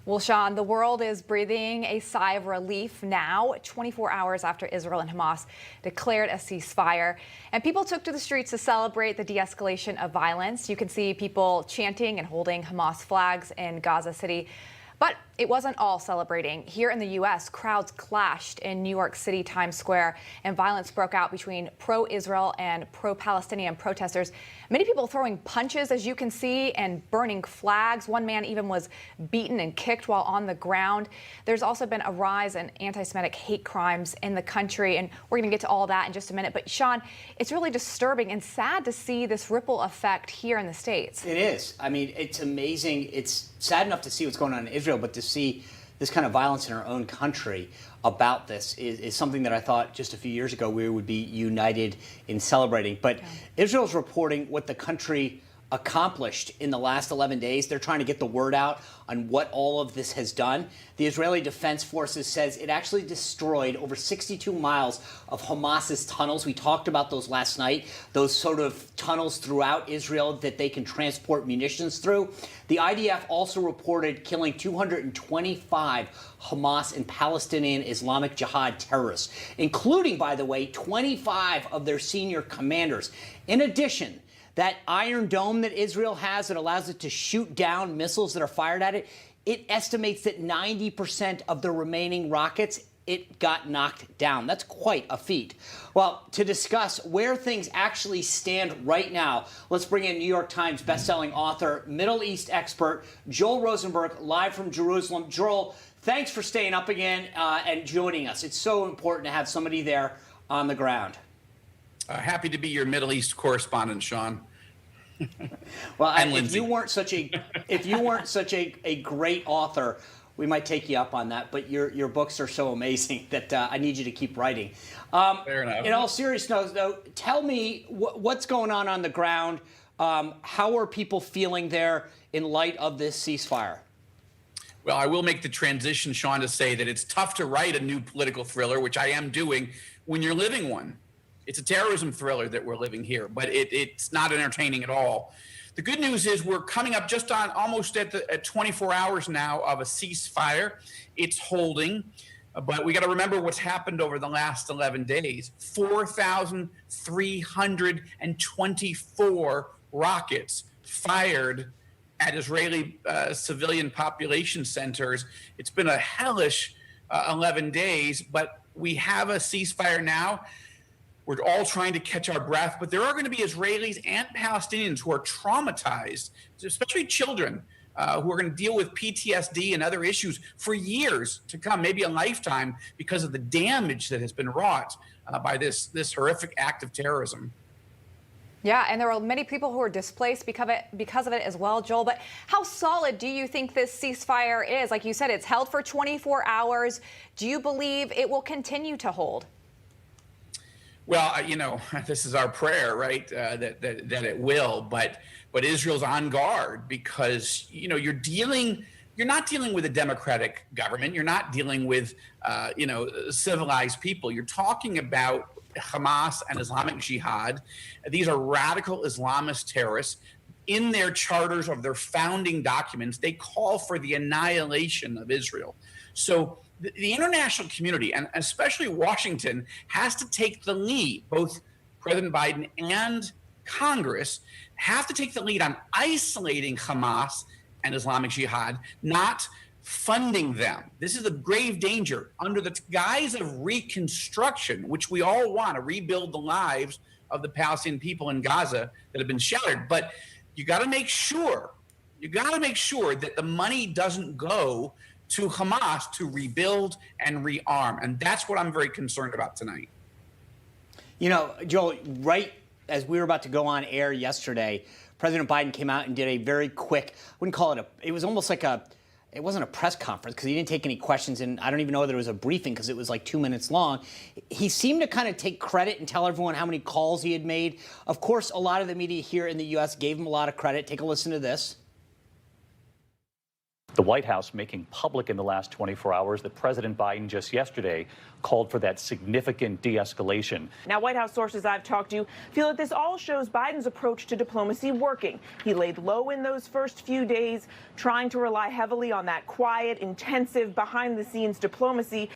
Well, Sean, the world is breathing a sigh of relief now, 24 hours after Israel and Hamas declared a ceasefire. And people took to the streets to celebrate the de-escalation of violence. You can see people chanting and holding Hamas flags in Gaza City. But it wasn't all celebrating. Here in the U.S., crowds clashed in New York City Times Square, and violence broke out between pro-Israel and pro-Palestinian protesters. Many people throwing punches, as you can see, and burning flags. One man even was beaten and kicked while on the ground. There's also been a rise in anti-Semitic hate crimes in the country, and we're going to get to all that in just a minute. But, Sean, it's really disturbing and sad to see this ripple effect here in the States. It is. I mean, it's amazing. It's sad enough to see what's going on in Israel, but to see this kind of violence in our own country about this is something that I thought just a few years ago we would be united in celebrating. But Israel's reporting what the country accomplished in the last 11 days. They're trying to get the word out on what all of this has done. The Israeli Defense Forces says it actually destroyed over 62 miles of Hamas's tunnels. We talked about those last night, those sort of tunnels throughout Israel that they can transport munitions through. The IDF also reported killing 225 Hamas and Palestinian Islamic Jihad terrorists, including, by the way, 25 of their senior commanders. In addition, that Iron Dome that Israel has that allows it to shoot down missiles that are fired at it, it estimates that 90% of the remaining rockets, it got knocked down. That's quite a feat. Well, to discuss where things actually stand right now, let's bring in New York Times bestselling author, Middle East expert, Joel Rosenberg, live from Jerusalem. Joel, thanks for staying up again and joining us. It's so important to have somebody there on the ground. Happy to be your Middle East correspondent, Sean. Well, if you weren't such a great author, we might take you up on that. But your books are so amazing that I need you to keep writing. Fair enough. In all seriousness, though, tell me what's going on the ground. How are people feeling there in light of this ceasefire? Well, I will make the transition, Sean, to say that it's tough to write a new political thriller, which I am doing, when you're living one. It's a terrorism thriller that we're living here, but it's not entertaining at all. The good news is we're coming up just on almost at 24 hours now of a ceasefire. It's holding, but we got to remember what's happened over the last 11 days. 4,324 rockets fired at Israeli civilian population centers. It's been a hellish 11 days, but we have a ceasefire now. We're all trying to catch our breath, but there are going to be Israelis and Palestinians who are traumatized, especially children, who are going to deal with PTSD and other issues for years to come, maybe a lifetime, because of the damage that has been wrought by this horrific act of terrorism. Yeah, and there are many people who are displaced because of it as well, Joel. But how solid do you think this ceasefire is? Like you said, it's held for 24 hours. Do you believe it will continue to hold? Well, this is our prayer, right? That it will, but Israel's on guard because you're not dealing with a democratic government. You're not dealing with civilized people. You're talking about Hamas and Islamic Jihad. These are radical Islamist terrorists. In their charters of their founding documents, they call for the annihilation of Israel. So the international community, and especially Washington, has to take the lead. Both President Biden and Congress have to take the lead on isolating Hamas and Islamic Jihad, not funding them. This is a grave danger under the guise of reconstruction, which we all want to rebuild the lives of the Palestinian people in Gaza that have been shattered. But you got to make sure that the money doesn't go to Hamas to rebuild and rearm. And that's what I'm very concerned about tonight. Joel, right as we were about to go on air yesterday, President Biden came out and did a very quick, I wouldn't call it it was almost like it wasn't a press conference because he didn't take any questions, and I don't even know whether it was a briefing because it was like 2 minutes long. He seemed to kind of take credit and tell everyone how many calls he had made. Of course, a lot of the media here in the U.S. gave him a lot of credit. Take a listen to this. The White House making public in the last 24 hours that President Biden just yesterday called for that significant de-escalation. Now, White House sources I've talked to feel that this all shows Biden's approach to diplomacy working. He laid low in those first few days, trying to rely heavily on that quiet, intensive, behind-the-scenes diplomacy.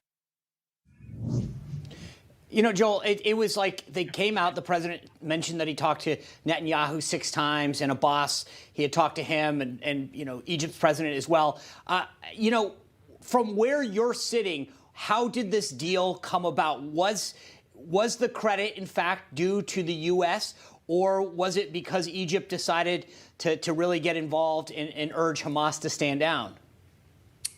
You know, Joel, it was like they came out, the president mentioned that he talked to Netanyahu 6 times, and Abbas, he had talked to him, and you know, Egypt's president as well. You know, from where you're sitting, how did this deal come about? Was the credit, in fact, due to the U.S., or was it because Egypt decided to really get involved and urge Hamas to stand down?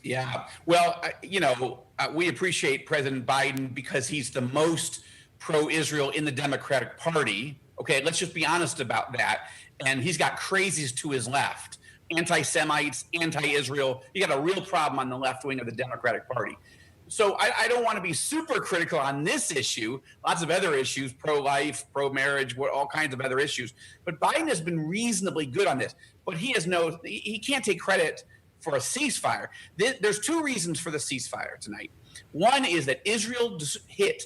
Yeah, well, you know, we appreciate President Biden because he's the most pro-Israel in the Democratic Party. Okay, let's just be honest about that. And he's got crazies to his left, anti-Semites, anti-Israel. You got a real problem on the left wing of the Democratic Party. So I don't want to be super critical on this issue. Lots of other issues, pro-life, pro-marriage, all kinds of other issues. But Biden has been reasonably good on this. But he can't take credit for a ceasefire. There's 2 reasons for the ceasefire tonight. One is that Israel hit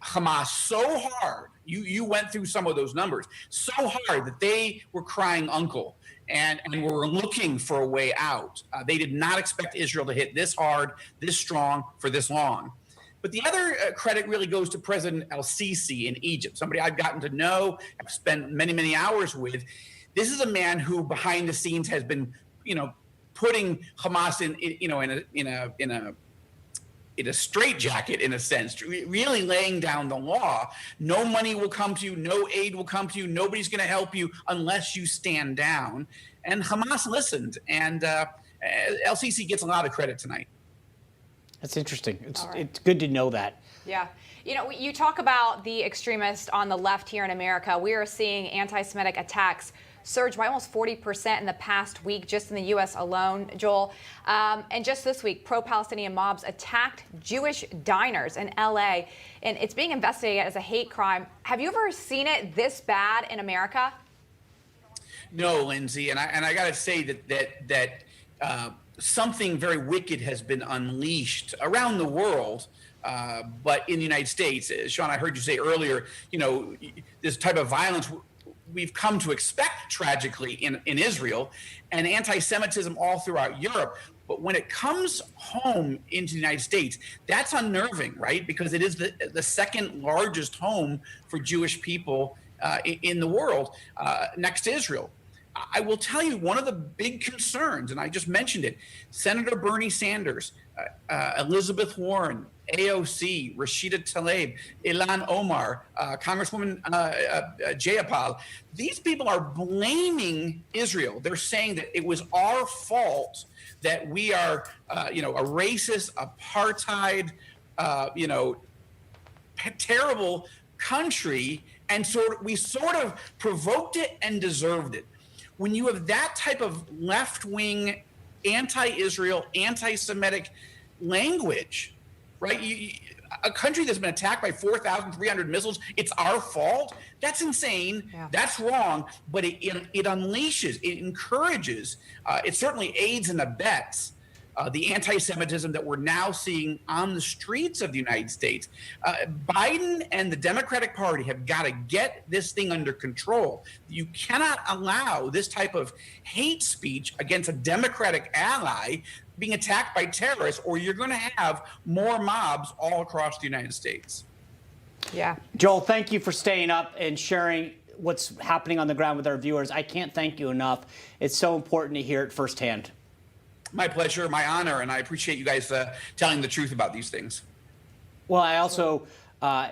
Hamas so hard, you went through some of those numbers, so hard that they were crying uncle and were looking for a way out. They did not expect Israel to hit this hard, this strong, for this long. But the other credit really goes to President el-Sisi in Egypt, somebody I've gotten to know, I've spent many, many hours with. This is a man who behind the scenes has been, you know, putting Hamas in a straitjacket, in a sense, really laying down the law. No money will come to you, no aid will come to you, nobody's going to help you unless you stand down. And Hamas listened, and el-Sisi gets a lot of credit tonight. That's interesting. It's good to know that. Yeah. You know, you talk about the extremists on the left here in America. We are seeing anti-Semitic attacks surged by almost 40% in the past week, just in the U.S. alone, Joel. And just this week, pro-Palestinian mobs attacked Jewish diners in L.A., and it's being investigated as a hate crime. Have you ever seen it this bad in America? No, Lindsay, and I got to say that something very wicked has been unleashed around the world. But in the United States, Sean, I heard you say earlier, you know, this type of violence we've come to expect tragically in Israel, and anti-Semitism all throughout Europe. But when it comes home into the United States, that's unnerving, right? Because it is the second largest home for Jewish people in the world, next to Israel. I will tell you one of the big concerns, and I just mentioned it, Senator Bernie Sanders, Elizabeth Warren, AOC, Rashida Tlaib, Ilhan Omar, Congresswoman Jayapal. These people are blaming Israel. They're saying that it was our fault that we are, a racist, apartheid, terrible country, and we sort of provoked it and deserved it. When you have that type of left-wing, anti-Israel, anti-Semitic language, right? A country that's been attacked by 4,300 missiles, it's our fault? That's insane. Yeah. That's wrong. But it unleashes, it encourages, it certainly aids and abets the anti-Semitism that we're now seeing on the streets of the United States. Biden and the Democratic Party have got to get this thing under control. You cannot allow this type of hate speech against a Democratic ally being attacked by terrorists, or you're going to have more mobs all across the United States. Yeah. Joel, thank you for staying up and sharing what's happening on the ground with our viewers. I can't thank you enough. It's so important to hear it firsthand. My pleasure, my honor, and I appreciate you guys telling the truth about these things. Well, I also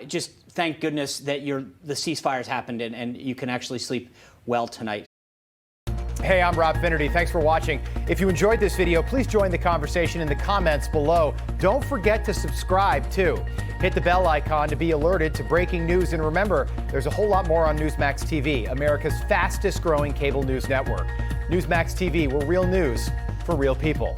just thank goodness that the ceasefire's happened and you can actually sleep well tonight. Hey, I'm Rob Finnerty. Thanks for watching. If you enjoyed this video, please join the conversation in the comments below. Don't forget to subscribe, too. Hit the bell icon to be alerted to breaking news. And remember, there's a whole lot more on Newsmax TV, America's fastest growing cable news network. Newsmax TV, we're real news for real people.